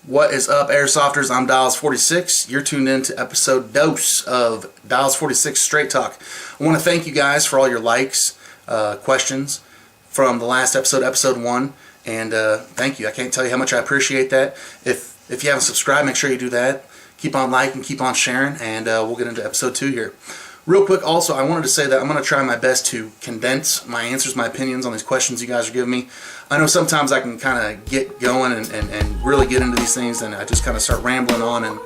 What is up, Airsofters? I'm Diles46. You're tuned in to episode 2 of Diles46 Straight Talk. I want to thank you guys for all your likes, questions from the last episode, episode 1, and thank you. I can't tell you how much I appreciate that. If you haven't subscribed, make sure you do that. Keep on liking, keep on sharing, and we'll get into episode 2 here. Real quick, also, I wanted to say that I'm going to try my best to condense my answers, my opinions on these questions you guys are giving me. I know sometimes I can kind of get going and really get into these things, and I just kind of start rambling on. And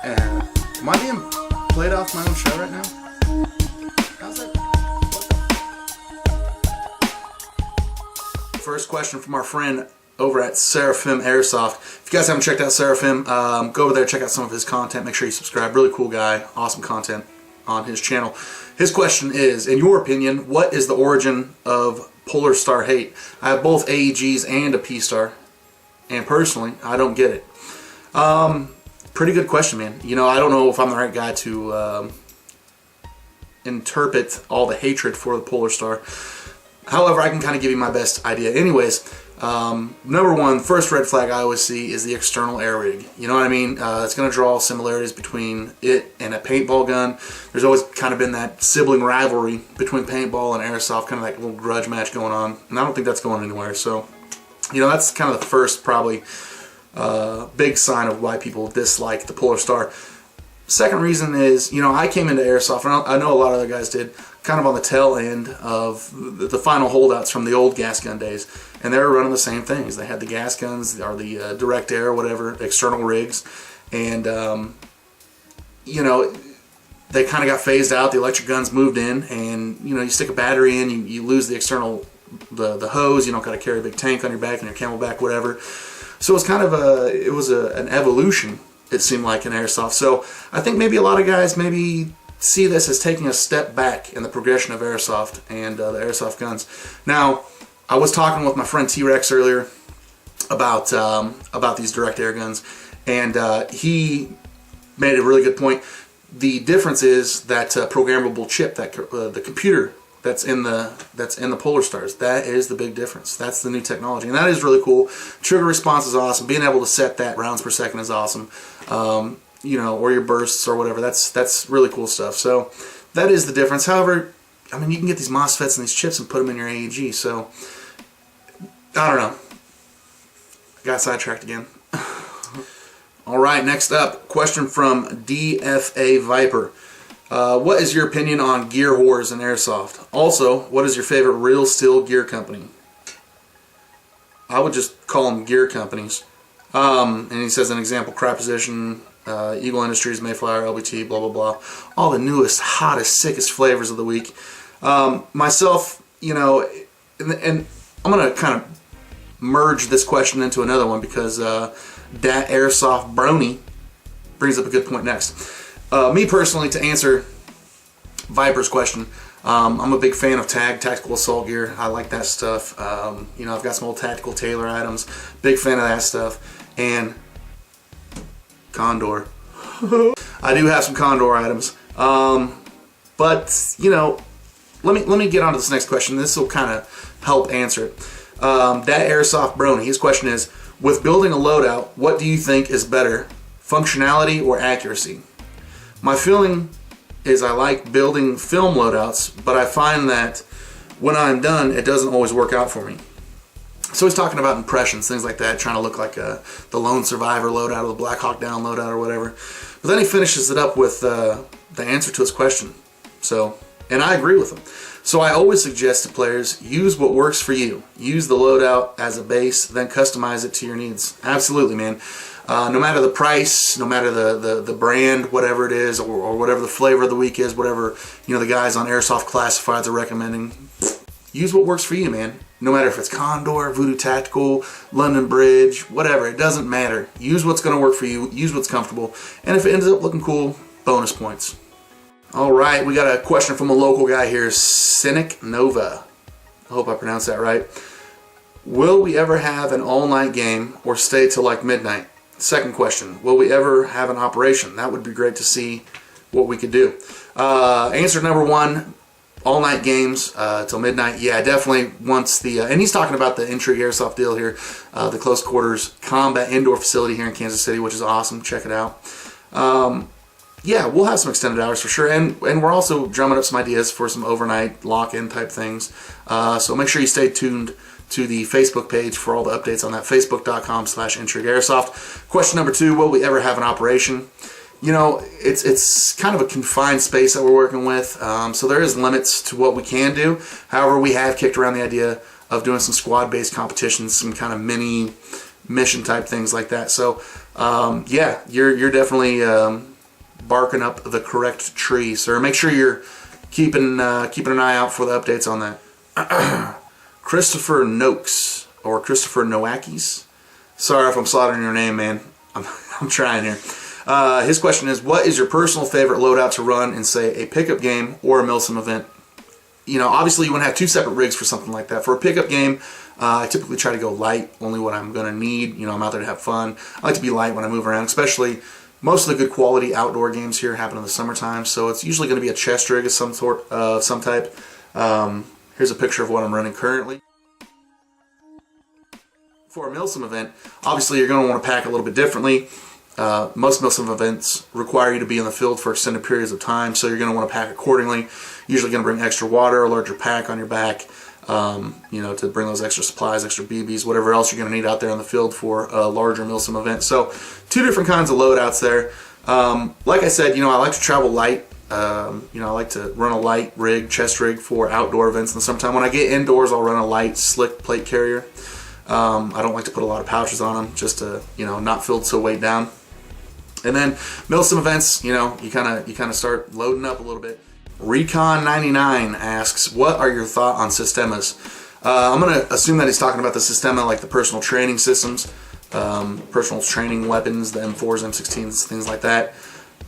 am I being played off my own show right now? How's that? First question from our friend over at Seraphim Airsoft. If you guys haven't checked out Seraphim, go over there, check out some of his content. Make sure you subscribe. Really cool guy. Awesome content on his channel. His question is, in your opinion, what is the origin of Polar Star hate? I have both AEGs and a P-Star, and personally, I don't get it. Pretty good question, man. You know, I don't know if I'm the right guy to interpret all the hatred for the Polar Star. However, I can kind of give you my best idea. Anyways, number one, first red flag I always see is the external air rig. You know what I mean? It's going to draw similarities between it and a paintball gun. There's always kind of been that sibling rivalry between paintball and airsoft, kind of like a little grudge match going on, and I don't think that's going anywhere. So, you know, that's kind of the first probably big sign of why people dislike the Polar Star. Second reason is, you know, I came into airsoft, and I know a lot of other guys did, kind of on the tail end of the final holdouts from the old gas gun days, and they were running the same things. They had the gas guns or the direct air, whatever, external rigs, and you know, they kind of got phased out. The electric guns moved in, and you know, you stick a battery in, you lose the external, the hose. You don't got to carry a big tank on your back and your camelback, whatever. So it's kind of an evolution, it seemed like, in airsoft. So I think maybe a lot of guys maybe see this as taking a step back in the progression of airsoft and the airsoft guns. Now, I was talking with my friend T-Rex earlier about these direct air guns, and he made a really good point. The difference is that programmable chip, that the computer that's in the Polar Stars. That is the big difference. That's the new technology, and that is really cool. Trigger response is awesome. Being able to set that rounds per second is awesome. You know, or your bursts or whatever. That's really cool stuff. So that is the difference. However, I mean, you can get these MOSFETs and these chips and put them in your AEG. So I don't know. Got sidetracked again. All right, next up, question from DFA Viper. What is your opinion on gear whores in airsoft? Also, what is your favorite real steel gear company? I would just call them gear companies. And he says an example: Crap Position, Eagle Industries, Mayflower, LBT, blah blah blah. All the newest, hottest, sickest flavors of the week. Myself, you know, and I'm gonna kind of merge this question into another one because that Airsoft Brony brings up a good point next. Me personally, to answer Viper's question, I'm a big fan of tactical assault gear. I like that stuff. You know, I've got some old tactical Taylor items. Big fan of that stuff. And Condor. I do have some Condor items. But you know, let me get on to this next question. This will kind of help answer it. That Airsoft Brony, his question is, with building a loadout, what do you think is better, functionality or accuracy? My feeling is I like building film loadouts, but I find that when I'm done, it doesn't always work out for me. So he's talking about impressions, things like that, trying to look like the Lone Survivor loadout or the Black Hawk Down loadout or whatever. But then he finishes it up with the answer to his question. So, and I agree with him. So I always suggest to players, use what works for you. Use the loadout as a base, then customize it to your needs. Absolutely, man. No matter the price, no matter the brand, whatever it is, or whatever the flavor of the week is, whatever, you know, the guys on Airsoft Classifieds are recommending, use what works for you, man. No matter if it's Condor, Voodoo Tactical, London Bridge, whatever, it doesn't matter. Use what's going to work for you, use what's comfortable, and if it ends up looking cool, bonus points. Alright, we got a question from a local guy here, Cynic Nova. I hope I pronounced that right. Will we ever have an all-night game or stay till like midnight? Second question, will we ever have an operation? That would be great to see what we could do. Answer number one, all night games till midnight. Yeah, definitely once the and he's talking about the Intrigue Airsoft deal here, the close quarters combat indoor facility here in Kansas City, which is awesome. Check it out. Yeah, we'll have some extended hours for sure, and we're also drumming up some ideas for some overnight lock-in type things. So make sure you stay tuned to the Facebook page for all the updates on that. Facebook.com/IntrigueAirsoft. Question number 2: will we ever have an operation? You know, it's kind of a confined space that we're working with, so there is limits to what we can do. However, we have kicked around the idea of doing some squad-based competitions, some kind of mini mission type things like that. So yeah, you're definitely barking up the correct tree, sir. Make sure you're keeping an eye out for the updates on that. Christopher Noakes, or Christopher Noakes. Sorry if I'm slaughtering your name, man. I'm trying here. His question is, what is your personal favorite loadout to run in, say, a pickup game or a Milsim event? You know, obviously you want to have 2 separate rigs for something like that. For a pickup game, I typically try to go light, only what I'm going to need. You know, I'm out there to have fun. I like to be light when I move around, especially most of the good quality outdoor games here happen in the summertime, so it's usually going to be a chest rig of some type. Here's a picture of what I'm running currently. For a Milsim event, obviously you're going to want to pack a little bit differently. Most Milsim events require you to be in the field for extended periods of time, so you're going to want to pack accordingly. Usually going to bring extra water, a larger pack on your back, you know, to bring those extra supplies, extra BBs, whatever else you're going to need out there in the field for a larger Milsim event. So 2 different kinds of loadouts there. Like I said, you know, I like to travel light. You know, I like to run a light rig, chest rig for outdoor events in the summertime. When I get indoors, I'll run a light slick plate carrier. I don't like to put a lot of pouches on them, just to, you know, not feel so weighed down. And then Milsim events, you know, you kind of start loading up a little bit. Recon99 asks, what are your thoughts on Systemas? I'm going to assume that he's talking about the Systema, like the personal training systems, personal training weapons, the M4s, M16s, things like that.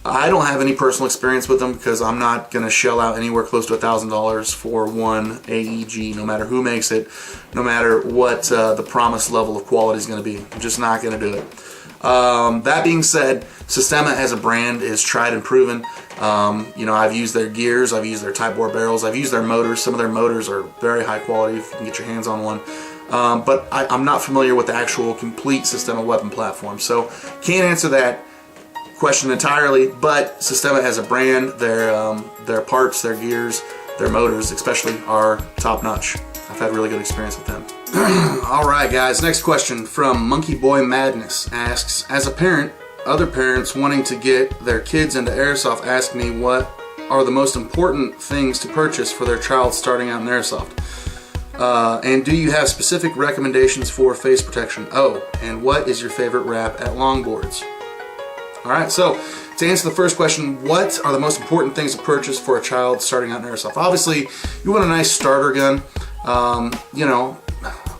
I don't have any personal experience with them because I'm not going to shell out anywhere close to $1,000 for one AEG, no matter who makes it, no matter what the promised level of quality is going to be. I'm just not going to do it. That being said, Systema as a brand is tried and proven. You know, I've used their gears, I've used their Type bore barrels, I've used their motors. Some of their motors are very high quality if you can get your hands on one. But I'm not familiar with the actual complete Systema weapon platform, so can't answer that question entirely. But Systema as a brand, their parts, their gears, their motors especially are top notch. I've had really good experience with them. Alright guys, next question from Monkey Boy Madness asks, as a parent, other parents wanting to get their kids into Airsoft ask me what are the most important things to purchase for their child starting out in Airsoft. And do you have specific recommendations for face protection? Oh, and what is your favorite wrap at longboards? Alright, so to answer the first question, what are the most important things to purchase for a child starting out in Airsoft? Obviously, you want a nice starter gun. You know,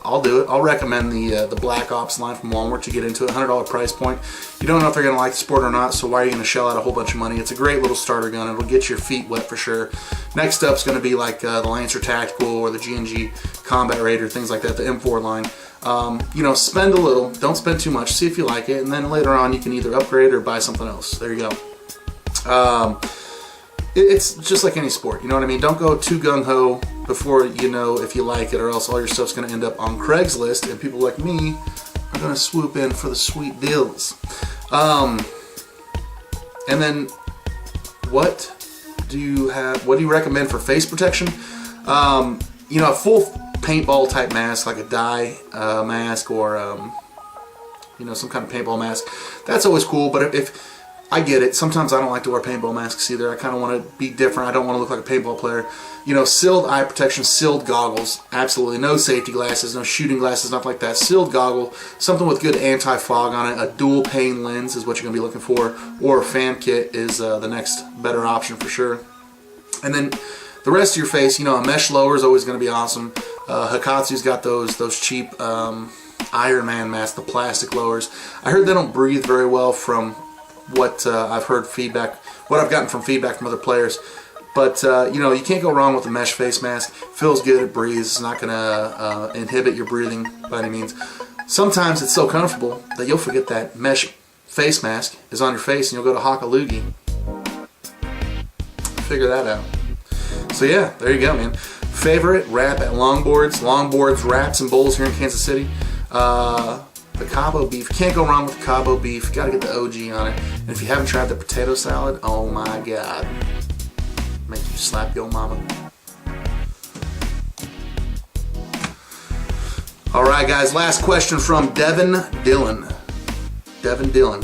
I'll do it. I'll recommend the Black Ops line from Walmart to get into it. $100 price point. You don't know if they're going to like the sport or not, so why are you going to shell out a whole bunch of money? It's a great little starter gun. It'll get your feet wet for sure. Next up is going to be like the Lancer Tactical or the G&G Combat Raider, things like that, the M4 line. You know, spend a little. Don't spend too much. See if you like it, and then later on you can either upgrade or buy something else. There you go. It's just like any sport, you know what I mean? Don't go too gung-ho before you know if you like it, or else all your stuff's going to end up on Craigslist, and people like me are going to swoop in for the sweet deals. And then, what do you recommend for face protection? You know, a full paintball type mask, like a dye mask, or you know, some kind of paintball mask. That's always cool, but if I get it. Sometimes I don't like to wear paintball masks either. I kind of want to be different. I don't want to look like a paintball player. You know, sealed eye protection, sealed goggles. Absolutely. No safety glasses, no shooting glasses, nothing like that. Sealed goggle, something with good anti-fog on it. A dual pane lens is what you're going to be looking for. Or a fan kit is the next better option for sure. And then the rest of your face, you know, a mesh lower is always going to be awesome. Hikatsu's got those cheap Iron Man masks, the plastic lowers. I heard they don't breathe very well from what I've heard what I've gotten from feedback from other players. But you know, you can't go wrong with a mesh face mask. Feels good, it breathes. It's not going to inhibit your breathing by any means. Sometimes it's so comfortable that you'll forget that mesh face mask is on your face, and you'll go to hock a loogie. Figure that out. So yeah, there you go, man. Favorite wrap at longboards, wraps, and bowls here in Kansas City. The Cabo beef. Can't go wrong with the Cabo beef. Got to get the OG on it. And if you haven't tried the potato salad, oh my God. Make you slap your mama. Alright guys, last question from Devin Dillon.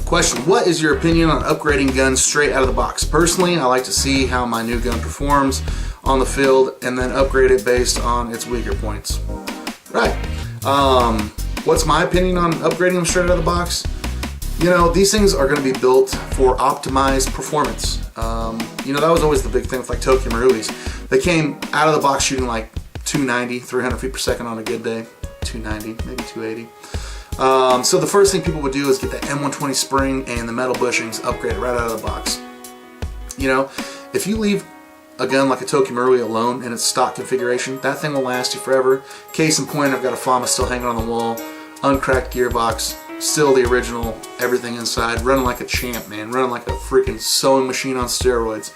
Question: what is your opinion on upgrading guns straight out of the box? Personally, I like to see how my new gun performs on the field and then upgrade it based on its weaker points. Right. What's my opinion on upgrading them straight out of the box? You know, these things are going to be built for optimized performance. You know, that was always the big thing with like Tokyo Maruis. They came out of the box shooting like 290, 300 feet per second on a good day. 290, maybe 280. So the first thing people would do is get the M120 spring and the metal bushings upgraded right out of the box. You know, if you leave a gun like a Tokyo Marui alone in its stock configuration, that thing will last you forever. Case in point, I've got a FAMA still hanging on the wall, uncracked gearbox, still the original, everything inside, running like a champ, man, running like a freaking sewing machine on steroids.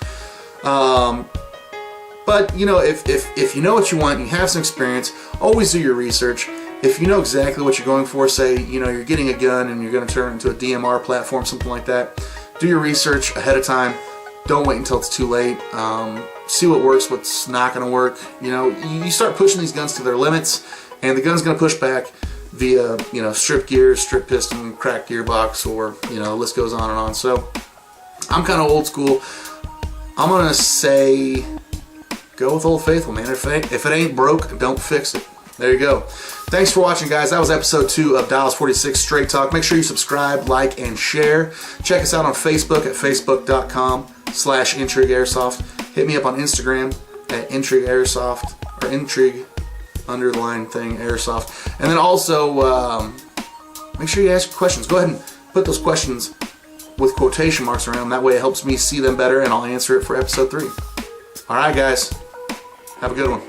But you know, if you know what you want, you have some experience, always do your research. If you know exactly what you're going for, say, you know, you're getting a gun and you're going to turn it into a DMR platform, something like that, do your research ahead of time. Don't wait until it's too late. See what works, what's not going to work. You know, you start pushing these guns to their limits, and the gun's going to push back via, you know, strip gears, strip piston, cracked gearbox, or, you know, the list goes on and on. So I'm kind of old school. I'm going to say go with Old Faithful, man. If it ain't broke, don't fix it. There you go. Thanks for watching, guys. That was episode 2 of Diles46 Straight Talk. Make sure you subscribe, like, and share. Check us out on Facebook at facebook.com/IntrigueAirsoft. Hit me up on Instagram at IntrigueAirsoft, or Intrigue_Airsoft. And then also, make sure you ask your questions. Go ahead and put those questions with quotation marks around them. That way it helps me see them better, and I'll answer it for episode 3. All right, guys. Have a good one.